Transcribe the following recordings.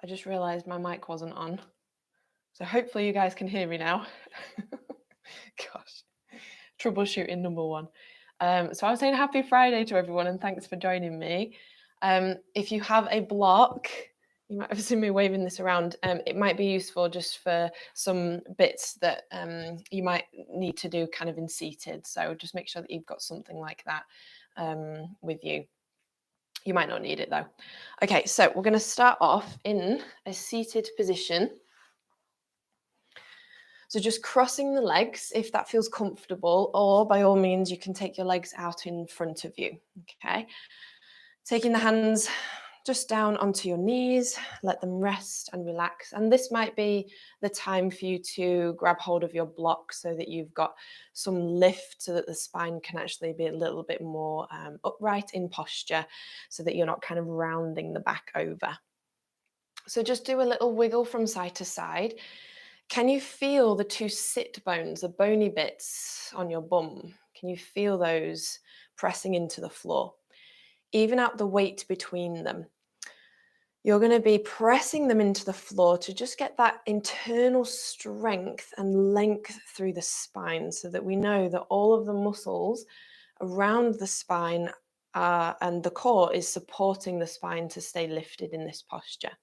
I just realised my mic wasn't on. So hopefully you guys can hear me now. Gosh, troubleshooting number one. So I was saying happy Friday to everyone and thanks for joining me. If you have a block, you might have seen me waving this around. It might be useful just for some bits that you might need to do kind of in seated. So just make sure that you've got something like that with you. You might not need it though. Okay, so we're going to start off in a seated position. So just crossing the legs if that feels comfortable, or by all means, you can take your legs out in front of you, okay? Taking the hands just down onto your knees, let them rest and relax. And this might be the time for you to grab hold of your block so that you've got some lift so that the spine can actually be a little bit more upright in posture so that you're not kind of rounding the back over. So just do a little wiggle from side to side. Can you feel the two sit bones, the bony bits on your bum? Can you feel those pressing into the floor? Even out the weight between them. You're going to be pressing them into the floor to just get that internal strength and length through the spine so that we know that all of the muscles around the spine and the core is supporting the spine to stay lifted in this posture.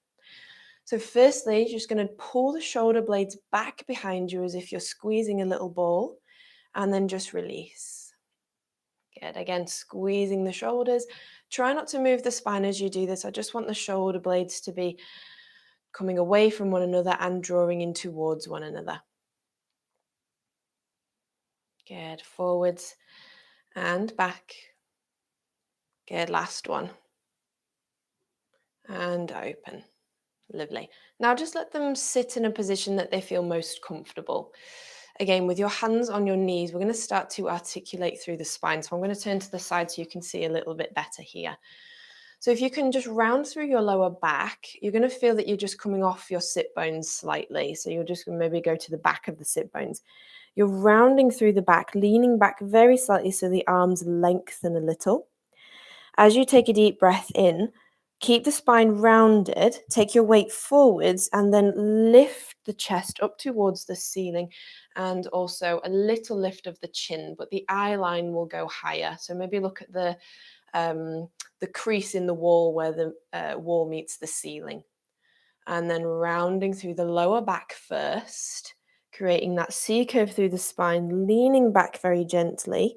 So firstly, you're just going to pull the shoulder blades back behind you as if you're squeezing a little ball, and then just release. Good. Again, squeezing the shoulders. Try not to move the spine as you do this. I just want the shoulder blades to be coming away from one another and drawing in towards one another. Good. Forwards and back. Good. Last one. And open. Lovely. Now just let them sit in a position that they feel most comfortable. Again, with your hands on your knees, we're going to start to articulate through the spine. So I'm going to turn to the side so you can see a little bit better here. So if you can just round through your lower back, you're going to feel that you're just coming off your sit bones slightly. So you're just going to maybe go to the back of the sit bones. You're rounding through the back, leaning back very slightly so the arms lengthen a little. As you take a deep breath in, keep the spine rounded, take your weight forwards, and then lift the chest up towards the ceiling, and also a little lift of the chin, but the eye line will go higher. So maybe look at the crease in the wall where the wall meets the ceiling. And then rounding through the lower back first, creating that C curve through the spine, leaning back very gently.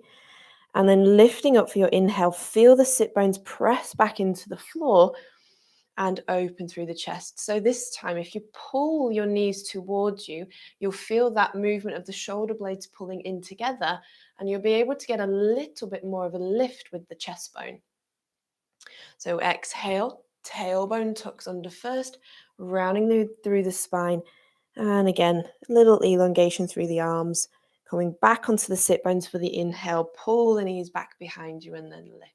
And then lifting up for your inhale, feel the sit bones press back into the floor and open through the chest. So this time, if you pull your knees towards you, you'll feel that movement of the shoulder blades pulling in together, and you'll be able to get a little bit more of a lift with the chest bone. So exhale, tailbone tucks under first, rounding through the spine. And again, a little elongation through the arms. Coming back onto the sit bones for the inhale, pull the knees back behind you and then lift.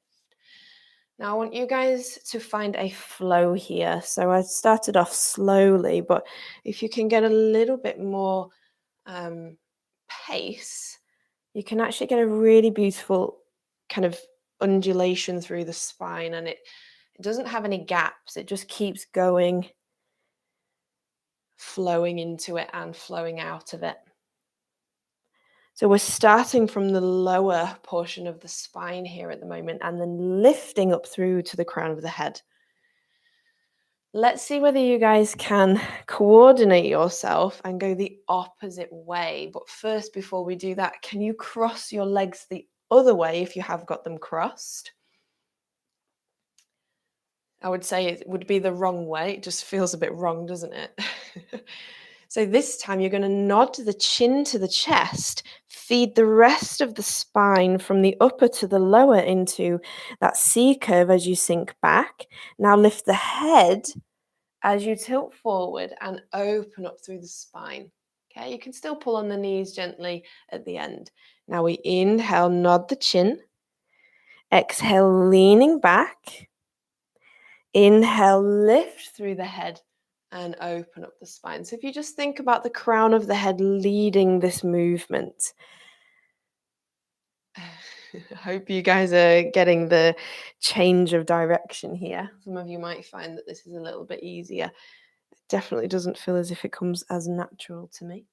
Now I want you guys to find a flow here. So I started off slowly, but if you can get a little bit more pace, you can actually get a really beautiful kind of undulation through the spine, and it doesn't have any gaps. It just keeps going, flowing into it and flowing out of it. So we're starting from the lower portion of the spine here at the moment and then lifting up through to the crown of the head. Let's see whether you guys can coordinate yourself and go the opposite way. But first, before we do that, can you cross your legs the other way if you have got them crossed? I would say it would be the wrong way. It just feels a bit wrong, doesn't it? So this time you're going to nod the chin to the chest, feed the rest of the spine from the upper to the lower into that C curve as you sink back. Now lift the head as you tilt forward and open up through the spine. Okay, you can still pull on the knees gently at the end. Now we inhale, nod the chin. Exhale, leaning back. Inhale, lift through the head and open up the spine. So if you just think about the crown of the head leading this movement. I hope you guys are getting the change of direction here. Some of you might find that this is a little bit easier definitely doesn't feel as if it comes as natural to me.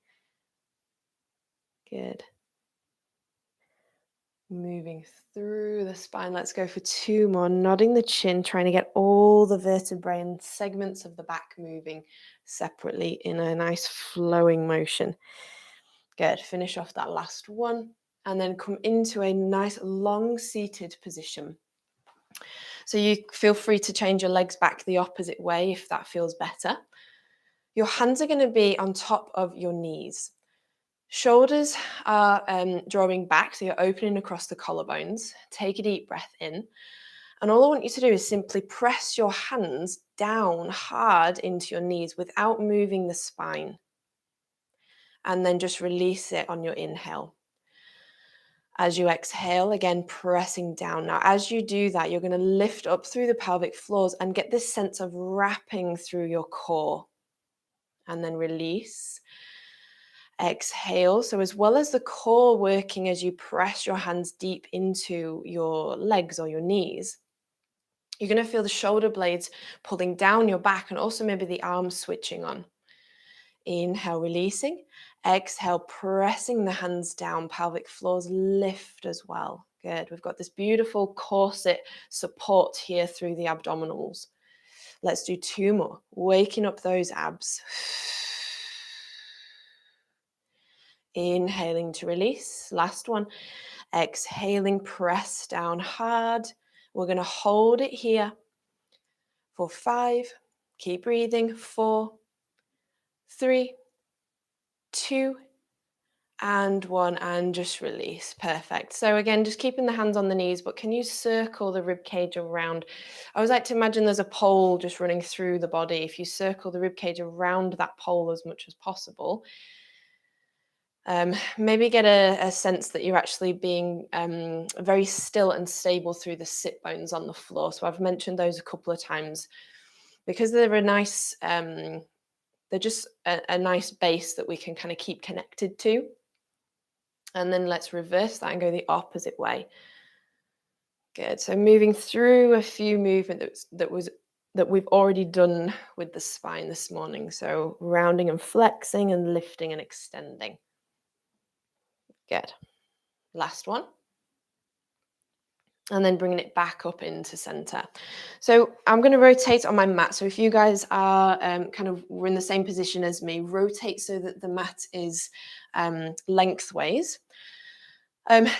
Good. Moving through the spine. Let's go for 2 more. Nodding the chin, trying to get all the vertebrae and segments of the back moving separately in a nice flowing motion. Good. Finish off that last one and then come into a nice long seated position. So you feel free to change your legs back the opposite way if that feels better. Your hands are going to be on top of your knees. Shoulders are drawing back, so you're opening across the collarbones. Take a deep breath in. And all I want you to do is simply press your hands down hard into your knees without moving the spine. And then just release it on your inhale. As you exhale, again, pressing down. Now, as you do that, you're going to lift up through the pelvic floors and get this sense of wrapping through your core. And then release. Exhale. So as well as the core working as you press your hands deep into your legs or your knees, you're going to feel the shoulder blades pulling down your back and also maybe the arms switching on. Inhale, releasing. Exhale, pressing the hands down. Pelvic floors lift as well. Good. We've got this beautiful corset support here through the abdominals. Let's do 2 more. Waking up those abs. Inhaling to release. Last one. Exhaling, press down hard. We're going to hold it here for 5. Keep breathing. 4, 3, 2, and 1, and just release. Perfect. So again, just keeping the hands on the knees, but can you circle the rib cage around? I always like to imagine there's a pole just running through the body. If you circle the rib cage around that pole as much as possible, maybe get a sense that you're actually being very still and stable through the sit bones on the floor. So I've mentioned those a couple of times because they're a nice, they're just a nice base that we can kind of keep connected to. And then let's reverse that and go the opposite way. Good. So moving through a few movements that we've already done with the spine this morning. So rounding and flexing and lifting and extending. Good. Last one. And then bringing it back up into center. So I'm going to rotate on my mat. So if you guys are we're in the same position as me, rotate so that the mat is lengthways.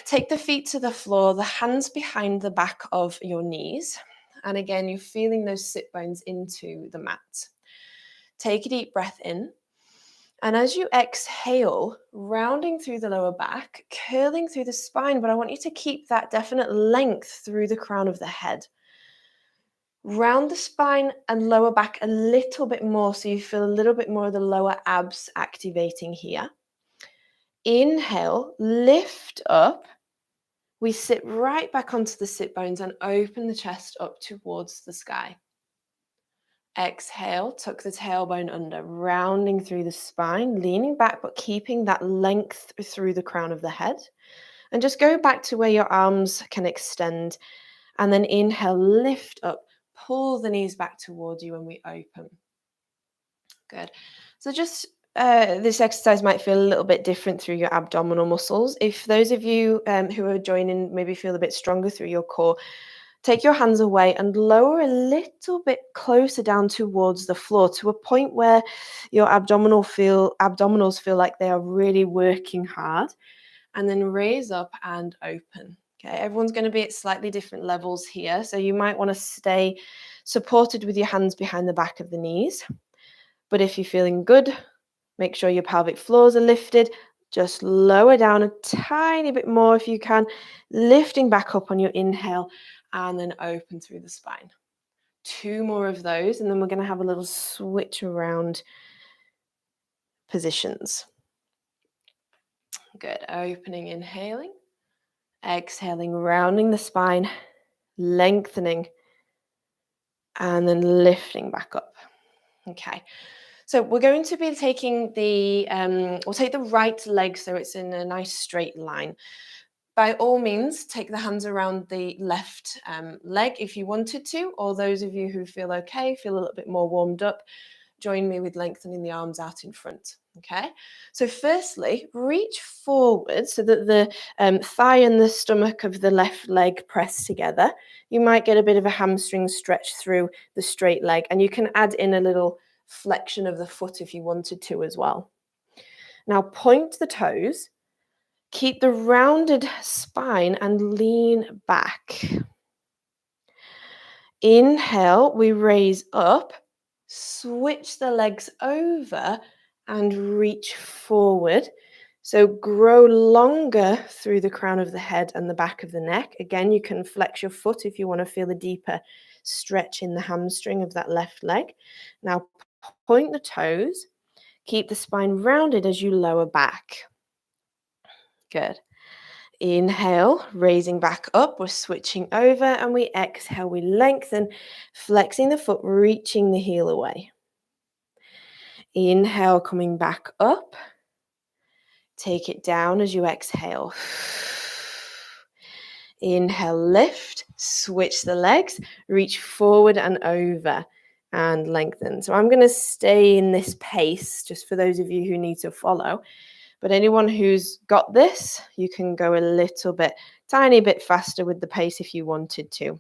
Take the feet to the floor, the hands behind the back of your knees. And again, you're feeling those sit bones into the mat. Take a deep breath in. And as you exhale, rounding through the lower back, curling through the spine, but I want you to keep that definite length through the crown of the head. Round the spine and lower back a little bit more so you feel a little bit more of the lower abs activating here. Inhale, lift up. We sit right back onto the sit bones and open the chest up towards the sky. Exhale, tuck the tailbone under, rounding through the spine, leaning back, but keeping that length through the crown of the head. And just go back to where your arms can extend. And then inhale, lift up, pull the knees back towards you and we open. Good. So just this exercise might feel a little bit different through your abdominal muscles. If those of you who are joining maybe feel a bit stronger through your core, take your hands away and lower a little bit closer down towards the floor to a point where your abdominals feel like they are really working hard. And then raise up and open. Okay, everyone's going to be at slightly different levels here. So you might want to stay supported with your hands behind the back of the knees. But if you're feeling good, make sure your pelvic floors are lifted. Just lower down a tiny bit more if you can, lifting back up on your inhale and then open through the spine. 2 more of those, and then we're going to have a little switch around positions. Good. Opening, inhaling, exhaling, rounding the spine, lengthening, and then lifting back up. Okay. So we're going to be taking we'll take the right leg so it's in a nice straight line. By all means, take the hands around the left leg if you wanted to, or those of you who feel okay, feel a little bit more warmed up, join me with lengthening the arms out in front. Okay, so firstly, reach forward so that the thigh and the stomach of the left leg press together. You might get a bit of a hamstring stretch through the straight leg, and you can add in a little flexion of the foot if you wanted to as well. Now point the toes, keep the rounded spine and lean back. Inhale, we raise up, switch the legs over and reach forward. So grow longer through the crown of the head and the back of the neck. Again, you can flex your foot if you want to feel a deeper stretch in the hamstring of that left leg. Now point the toes, keep the spine rounded as you lower back. Good. Inhale, raising back up, we're switching over, and we exhale, we lengthen, flexing the foot, reaching the heel away. Inhale, coming back up. Take it down as you exhale. Inhale, lift, switch the legs, reach forward and over and lengthen. So I'm going to stay in this pace just for those of you who need to follow. But anyone who's got this, you can go a little bit, tiny bit faster with the pace if you wanted to.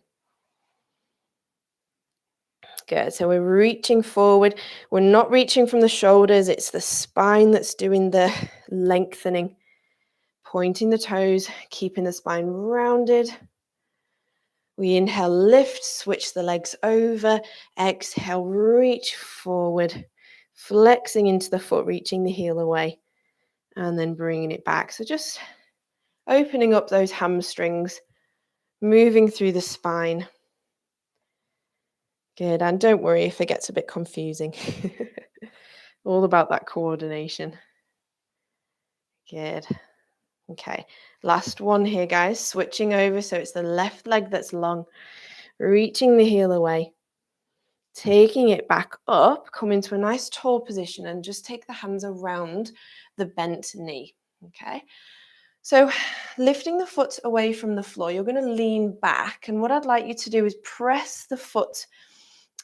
Good. So we're reaching forward. We're not reaching from the shoulders. It's the spine that's doing the lengthening. Pointing the toes, keeping the spine rounded. We inhale, lift, switch the legs over. Exhale, reach forward, flexing into the foot, reaching the heel away. And then bringing it back. So just opening up those hamstrings, moving through the spine. Good. And don't worry if it gets a bit confusing. All about that coordination. Good. Okay. Last one here, guys. Switching over. So it's the left leg that's long. Reaching the heel away. Taking it back up. Come into a nice tall position and just take the hands around the bent knee. Okay. So lifting the foot away from the floor, you're going to lean back. And what I'd like you to do is press the foot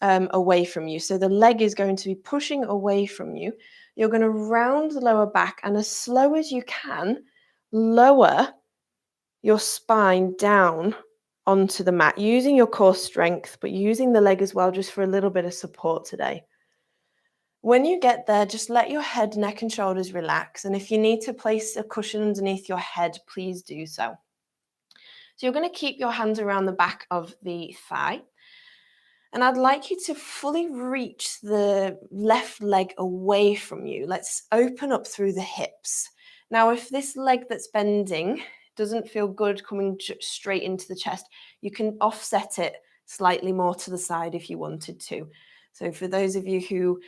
away from you. So the leg is going to be pushing away from you. You're going to round the lower back and as slow as you can, lower your spine down onto the mat, using your core strength, but using the leg as well, just for a little bit of support today. When you get there, just let your head, neck, and shoulders relax. And if you need to place a cushion underneath your head, please do so. So you're going to keep your hands around the back of the thigh. And I'd like you to fully reach the left leg away from you. Let's open up through the hips. Now, if this leg that's bending doesn't feel good coming straight into the chest, you can offset it slightly more to the side if you wanted to. So for those of you who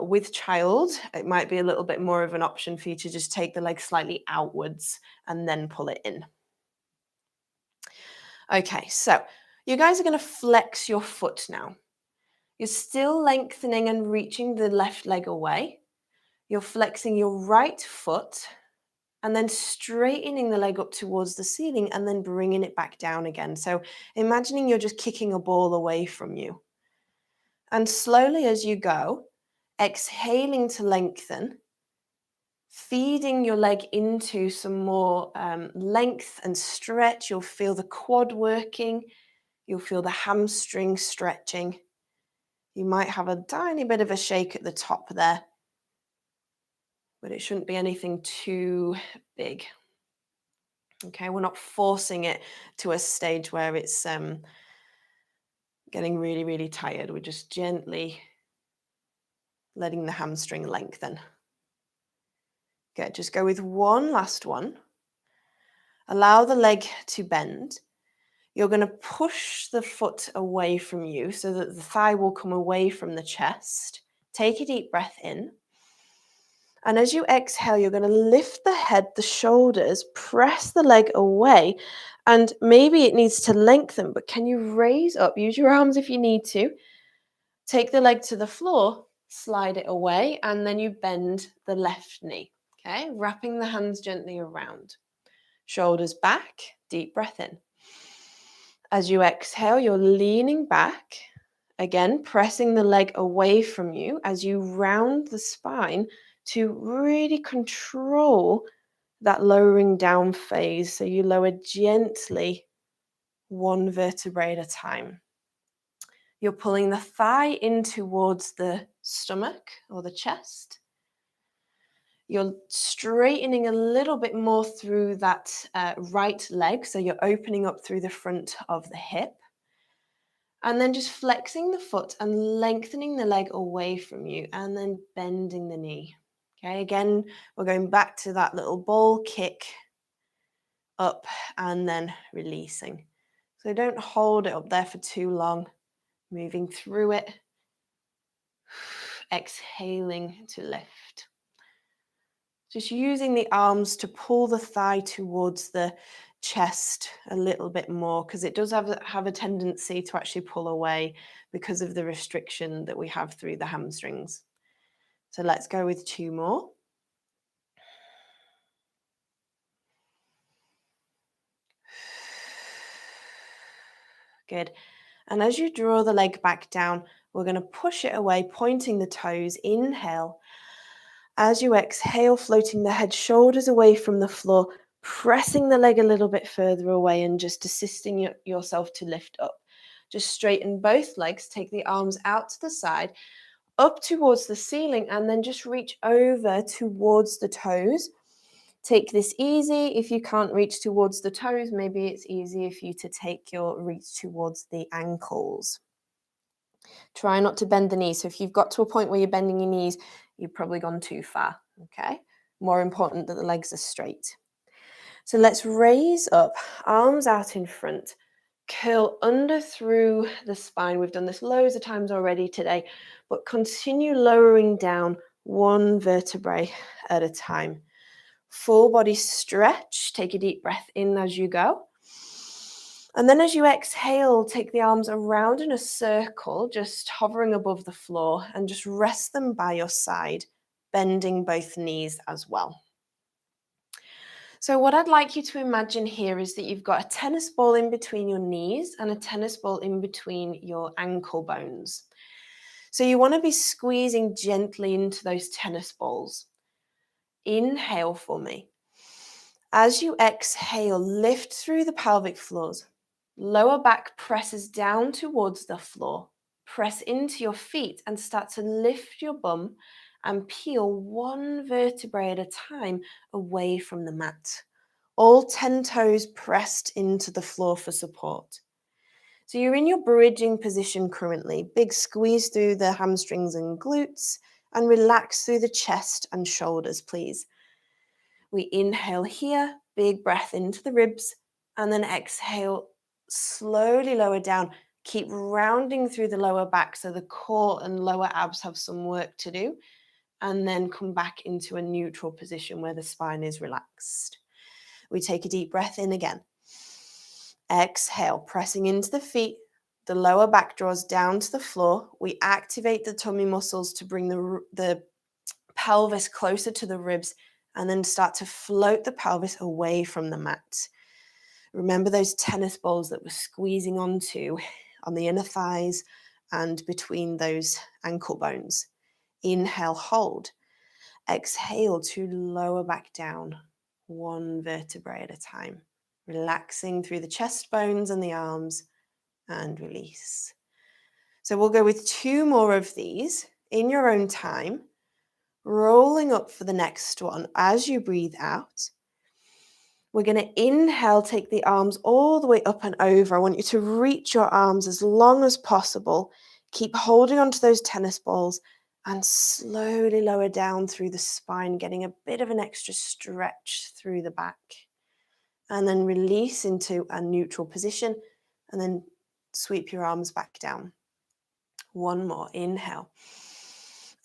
with child, it might be a little bit more of an option for you to just take the leg slightly outwards and then pull it in. Okay, so you guys are going to flex your foot now. You're still lengthening and reaching the left leg away. You're flexing your right foot and then straightening the leg up towards the ceiling and then bringing it back down again. So imagining you're just kicking a ball away from you. And slowly as you go, exhaling to lengthen, feeding your leg into some more length and stretch. You'll feel the quad working. You'll feel the hamstring stretching. You might have a tiny bit of a shake at the top there, but it shouldn't be anything too big. Okay, we're not forcing it to a stage where it's getting really, really tired. We're just gently letting the hamstring lengthen. Good, just go with one last one. Allow the leg to bend. You're going to push the foot away from you so that the thigh will come away from the chest. Take a deep breath in. And as you exhale, you're going to lift the head, the shoulders, press the leg away. And maybe it needs to lengthen, but can you raise up? Use your arms if you need to. Take the leg to the floor, slide it away, and then you bend the left knee. Okay, wrapping the hands gently around. Shoulders back, deep breath in. As you exhale, you're leaning back Again, pressing the leg away from you as you round the spine to really control that lowering down phase. So you lower gently, one vertebrae at a time. You're pulling the thigh in towards the stomach or the chest. You're straightening a little bit more through that right leg. So you're opening up through the front of the hip. And then just flexing the foot and lengthening the leg away from you and then bending the knee. Okay, again, we're going back to that little ball kick up and then releasing. So don't hold it up there for too long. Moving through it. Exhaling to lift. Just using the arms to pull the thigh towards the chest a little bit more, because it does have a tendency to actually pull away because of the restriction that we have through the hamstrings. So let's go with 2 more. Good. And as you draw the leg back down, we're going to push it away, pointing the toes. Inhale. As you exhale, floating the head, shoulders away from the floor, pressing the leg a little bit further away and just assisting yourself to lift up. Just straighten both legs, take the arms out to the side, up towards the ceiling, and then just reach over towards the toes. Take this easy. If you can't reach towards the toes, maybe it's easier for you to take your reach towards the ankles. Try not to bend the knees. So if you've got to a point where you're bending your knees, you've probably gone too far, okay? More important that the legs are straight. So let's raise up, arms out in front, curl under through the spine. We've done this loads of times already today, but continue lowering down one vertebrae at a time. Full body stretch. Take a deep breath in as you go. And then as you exhale, take the arms around in a circle, just hovering above the floor, and just rest them by your side, bending both knees as well. So what I'd like you to imagine here is that you've got a tennis ball in between your knees and a tennis ball in between your ankle bones. So you want to be squeezing gently into those tennis balls. Inhale for me. As you exhale, lift through the pelvic floors. Lower back presses down towards the floor. Press into your feet and start to lift your bum and peel one vertebrae at a time away from the mat. All 10 toes pressed into the floor for support. So you're in your bridging position currently. Big squeeze through the hamstrings and glutes and relax through the chest and shoulders, please. We inhale here, big breath into the ribs, and then exhale, slowly lower down. Keep rounding through the lower back so the core and lower abs have some work to do, and then come back into a neutral position where the spine is relaxed. We take a deep breath in again. Exhale, pressing into the feet. The lower back draws down to the floor. We activate the tummy muscles to bring the pelvis closer to the ribs, and then start to float the pelvis away from the mat. Remember those tennis balls that we're squeezing onto on the inner thighs and between those ankle bones. Inhale, hold. Exhale to lower back down, one vertebrae at a time. Relaxing through the chest bones and the arms, and release. So we'll go with 2 more of these in your own time. Rolling up for the next one as you breathe out. We're going to inhale, take the arms all the way up and over. I want you to reach your arms as long as possible. Keep holding onto those tennis balls and slowly lower down through the spine, getting a bit of an extra stretch through the back. And then release into a neutral position and then sweep your arms back down. One more, inhale.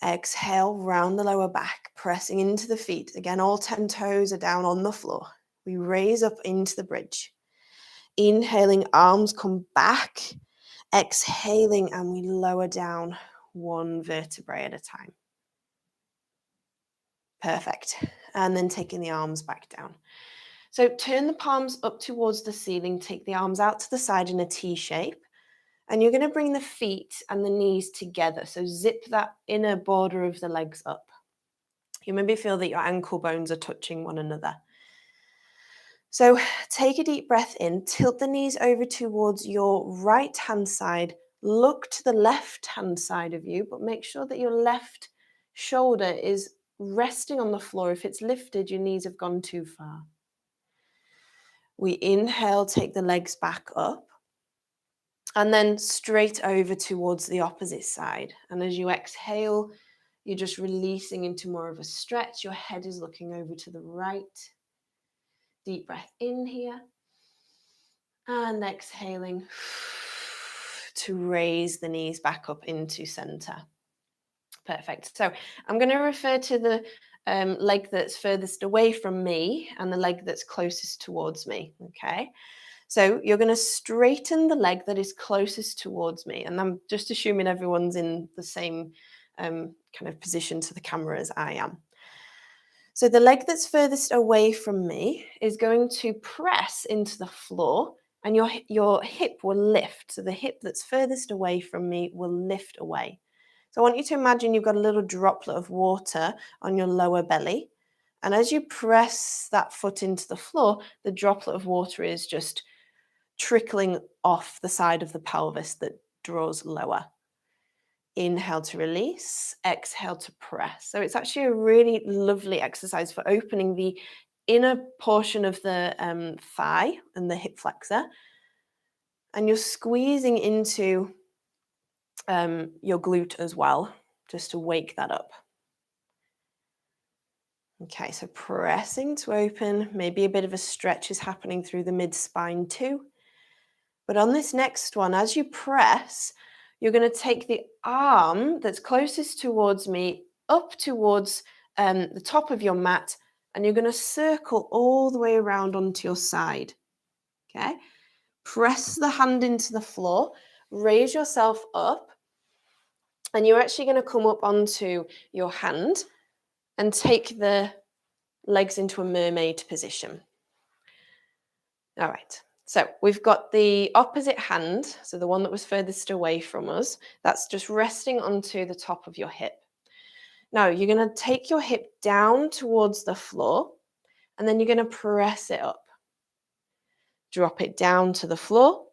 Exhale, round the lower back, pressing into the feet. Again, all 10 toes are down on the floor. We raise up into the bridge. Inhaling, arms come back. Exhaling, and we lower down one vertebrae at a time. Perfect. And then taking the arms back down. So turn the palms up towards the ceiling. Take the arms out to the side in a T shape. And you're going to bring the feet and the knees together. So zip that inner border of the legs up. You maybe feel that your ankle bones are touching one another. So take a deep breath in, tilt the knees over towards your right hand side, look to the left hand side of you, but make sure that your left shoulder is resting on the floor. If it's lifted, your knees have gone too far. We inhale, take the legs back up, and then straight over towards the opposite side. And as you exhale, you're just releasing into more of a stretch. Your head is looking over to the right. Deep breath in here. And exhaling to raise the knees back up into center. Perfect. So I'm going to refer to the leg that's furthest away from me and the leg that's closest towards me. Okay. So you're going to straighten the leg that is closest towards me. And I'm just assuming everyone's in the same kind of position to the camera as I am. So the leg that's furthest away from me is going to press into the floor and your hip will lift. So the hip that's furthest away from me will lift away. So I want you to imagine you've got a little droplet of water on your lower belly. And as you press that foot into the floor, the droplet of water is just trickling off the side of the pelvis that draws lower. Inhale to release, exhale to press. So it's actually a really lovely exercise for opening the inner portion of the thigh and the hip flexor. And you're squeezing into your glute as well, just to wake that up. Okay, so pressing to open, maybe a bit of a stretch is happening through the mid-spine too. But on this next one, as you press, you're going to take the arm that's closest towards me up towards the top of your mat, and you're going to circle all the way around onto your side. Okay? Press the hand into the floor, raise yourself up, and you're actually going to come up onto your hand and take the legs into a mermaid position. All right. So we've got the opposite hand, so the one that was furthest away from us, that's just resting onto the top of your hip. Now you're going to take your hip down towards the floor, and then you're going to press it up. Drop it down to the floor,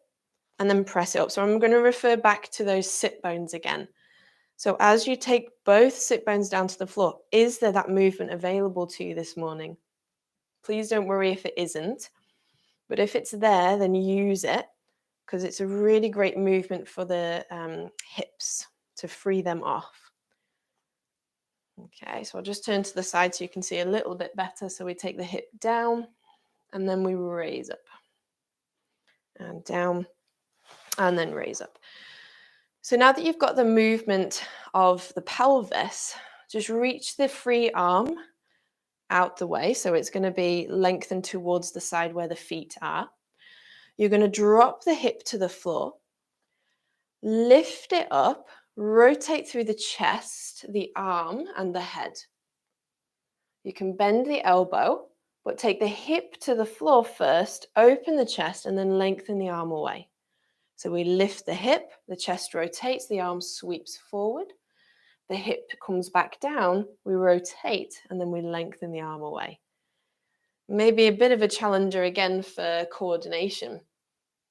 and then press it up. So I'm going to refer back to those sit bones again. So as you take both sit bones down to the floor, is there that movement available to you this morning? Please don't worry if it isn't. But if it's there, then use it, because it's a really great movement for the hips to free them off. Okay, so I'll just turn to the side so you can see a little bit better. So we take the hip down and then we raise up and down and then raise up. So now that you've got the movement of the pelvis, just reach the free arm out the way. So it's going to be lengthened towards the side where the feet are. You're going to drop the hip to the floor, lift it up, rotate through the chest, the arm, and the head. You can bend the elbow, but take the hip to the floor first, open the chest, and then lengthen the arm away. So we lift the hip, the chest rotates, the arm sweeps forward, the hip comes back down, we rotate, and then we lengthen the arm away. Maybe a bit of a challenger again for coordination,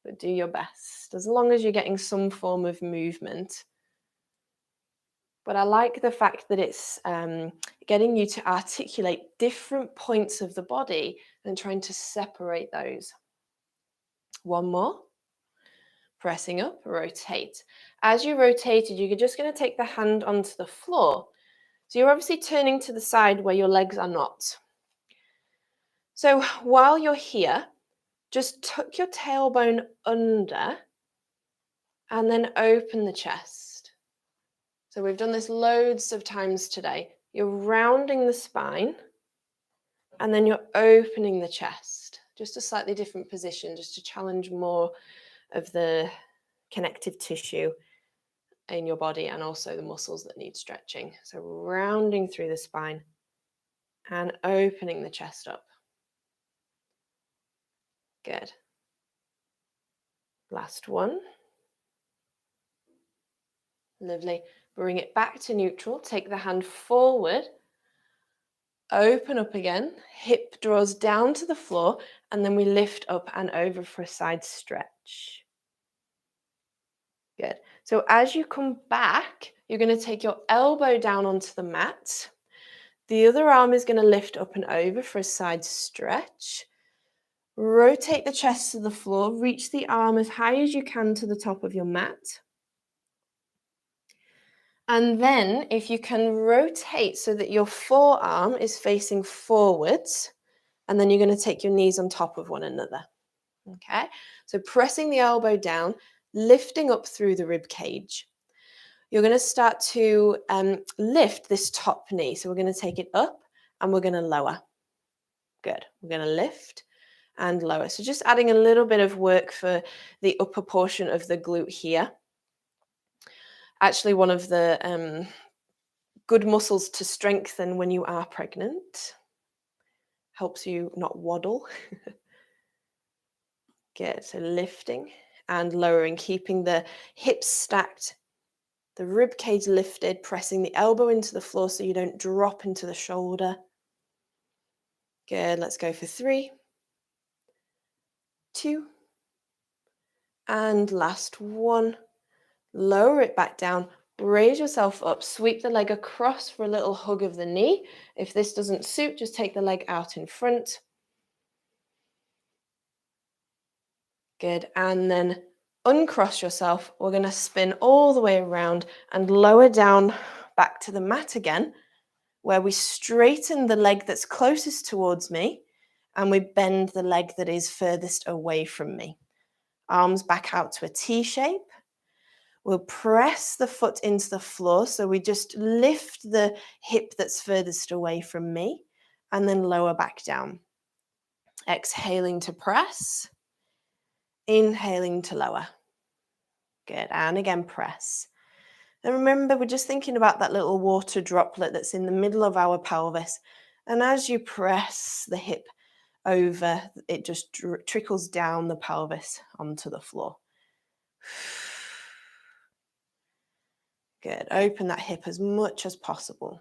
but do your best, as long as you're getting some form of movement. But I like the fact that it's getting you to articulate different points of the body and trying to separate those. One more. Pressing up, rotate. As you rotated, you're just going to take the hand onto the floor. So you're obviously turning to the side where your legs are not. So while you're here, just tuck your tailbone under and then open the chest. So we've done this loads of times today. You're rounding the spine and then you're opening the chest. Just a slightly different position, just to challenge more of the connective tissue in your body and also the muscles that need stretching. So rounding through the spine and opening the chest up. Good. Last one. Lovely. Bring it back to neutral. Take the hand forward. Open up again. Hip draws down to the floor, and then we lift up and over for a side stretch. Good. So as you come back, you're going to take your elbow down onto the mat. The other arm is going to lift up and over for a side stretch. Rotate the chest to the floor. Reach the arm as high as you can to the top of your mat. And then if you can rotate so that your forearm is facing forwards, and then you're going to take your knees on top of one another. Okay, so pressing the elbow down, lifting up through the rib cage. You're going to start to lift this top knee. So we're going to take it up and we're going to lower. Good. We're going to lift and lower. So just adding a little bit of work for the upper portion of the glute here. Actually, one of the good muscles to strengthen when you are pregnant. Helps you not waddle. Good. So lifting and lowering, keeping the hips stacked, the rib cage lifted, pressing the elbow into the floor so you don't drop into the shoulder. Good. Let's go for 3, 2, and last 1. Lower it back down. Raise yourself up. Sweep the leg across for a little hug of the knee. If this doesn't suit, just take the leg out in front. Good. And then uncross yourself. We're going to spin all the way around and lower down back to the mat again, where we straighten the leg that's closest towards me and we bend the leg that is furthest away from me. Arms back out to a T shape. We'll press the foot into the floor, so we just lift the hip that's furthest away from me and then lower back down. Exhaling to press. Inhaling to lower. Good. And again, press. And remember, we're just thinking about that little water droplet that's in the middle of our pelvis. And as you press the hip over, it just trickles down the pelvis onto the floor. Good. Open that hip as much as possible.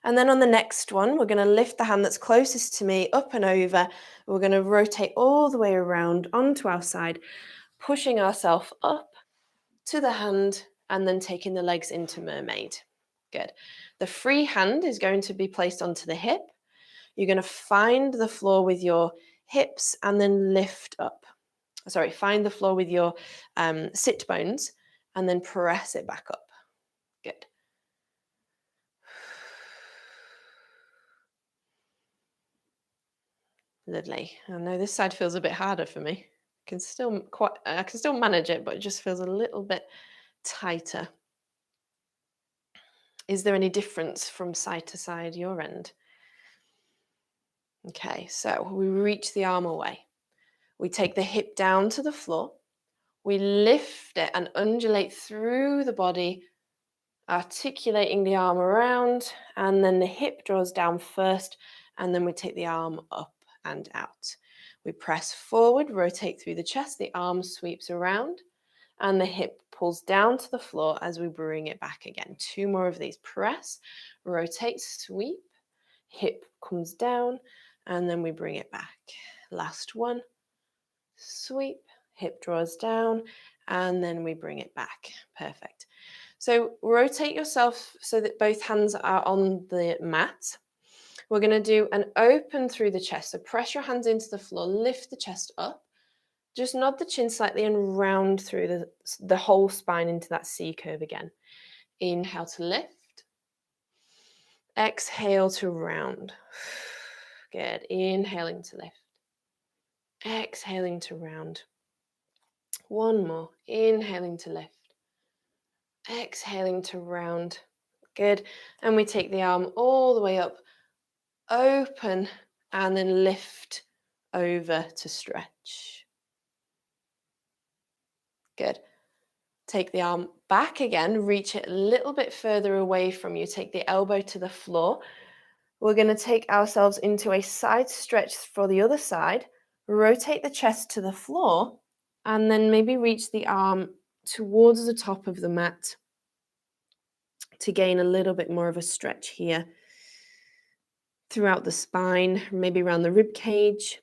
And then on the next one, we're going to lift the hand that's closest to me up and over. We're going to rotate all the way around onto our side, pushing ourselves up to the hand and then taking the legs into mermaid. Good. The free hand is going to be placed onto the hip. You're going to find the floor with your hips and then lift up. Sorry, find the floor with your sit bones and then press it back up. Good. Lovely. I know this side feels a bit harder for me. I can still manage it, but it just feels a little bit tighter. Is there any difference from side to side your end? Okay, so we reach the arm away. We take the hip down to the floor. We lift it and undulate through the body, articulating the arm around, and then the hip draws down first, and then we take the arm up and out. We press forward, rotate through the chest, the arm sweeps around, and the hip pulls down to the floor as we bring it back again. 2 more of these. Press, rotate, sweep, hip comes down, and then we bring it back. Last one. Sweep, hip draws down, and then we bring it back. Perfect. So rotate yourself so that both hands are on the mat. We're going to do an open through the chest. So press your hands into the floor, lift the chest up. Just nod the chin slightly and round through the whole spine into that C curve again. Inhale to lift. Exhale to round. Good. Inhaling to lift. Exhaling to round. One more. Inhaling to lift. Exhaling to round. Good. And we take the arm all the way up, open, and then lift over to stretch. Good. Take the arm back again, reach it a little bit further away from you. Take the elbow to the floor. We're going to take ourselves into a side stretch for the other side. Rotate the chest to the floor and then maybe reach the arm towards the top of the mat to gain a little bit more of a stretch here throughout the spine, maybe around the rib cage.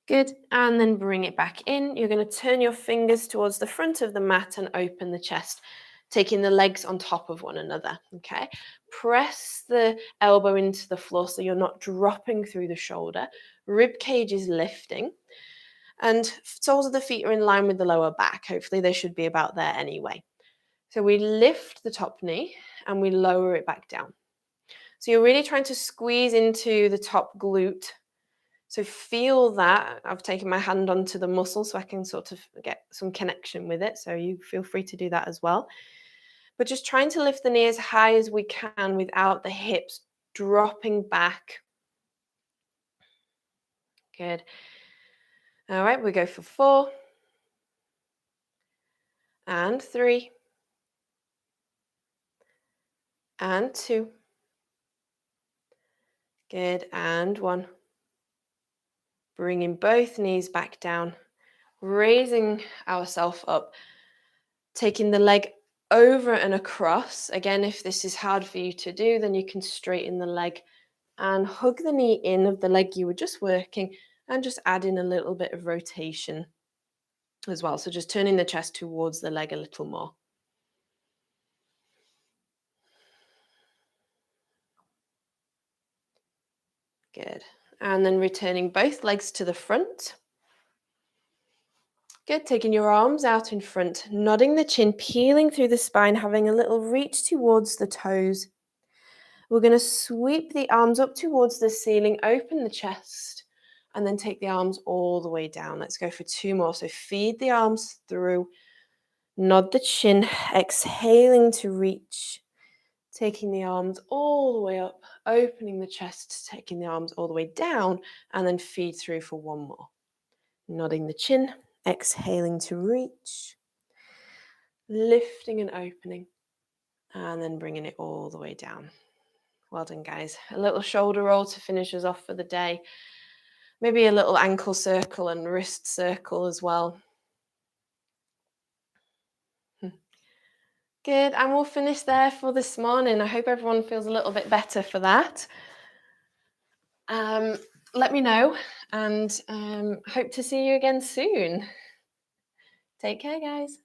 Good, and then bring it back in. You're going to turn your fingers towards the front of the mat and open the chest, taking the legs on top of one another, okay? Press the elbow into the floor so you're not dropping through the shoulder. Rib cage is lifting, and soles of the feet are in line with the lower back. Hopefully they should be about there anyway. So we lift the top knee and we lower it back down. So you're really trying to squeeze into the top glute. So feel that. I've taken my hand onto the muscle so I can sort of get some connection with it. So you feel free to do that as well. But just trying to lift the knee as high as we can without the hips dropping back. Good. All right, we go for 4 and 3 and 2. Good, and 1. Bringing both knees back down, raising ourselves up, taking the leg over and across. Again, if this is hard for you to do, then you can straighten the leg and hug the knee in of the leg you were just working and just add in a little bit of rotation as well. So just turning the chest towards the leg a little more. Good. And then returning both legs to the front. Good, taking your arms out in front, nodding the chin, peeling through the spine, having a little reach towards the toes. We're going to sweep the arms up towards the ceiling, open the chest, and then take the arms all the way down. Let's go for 2 more. So feed the arms through, nod the chin, exhaling to reach, taking the arms all the way up, opening the chest, taking the arms all the way down, and then feed through for 1 more. Nodding the chin, exhaling to reach, lifting and opening, and then bringing it all the way down. Well done, guys. A little shoulder roll to finish us off for the day. Maybe a little ankle circle and wrist circle as well. Good, and we'll finish there for this morning. I hope everyone feels a little bit better for that. Let me know, and hope to see you again soon. Take care, guys.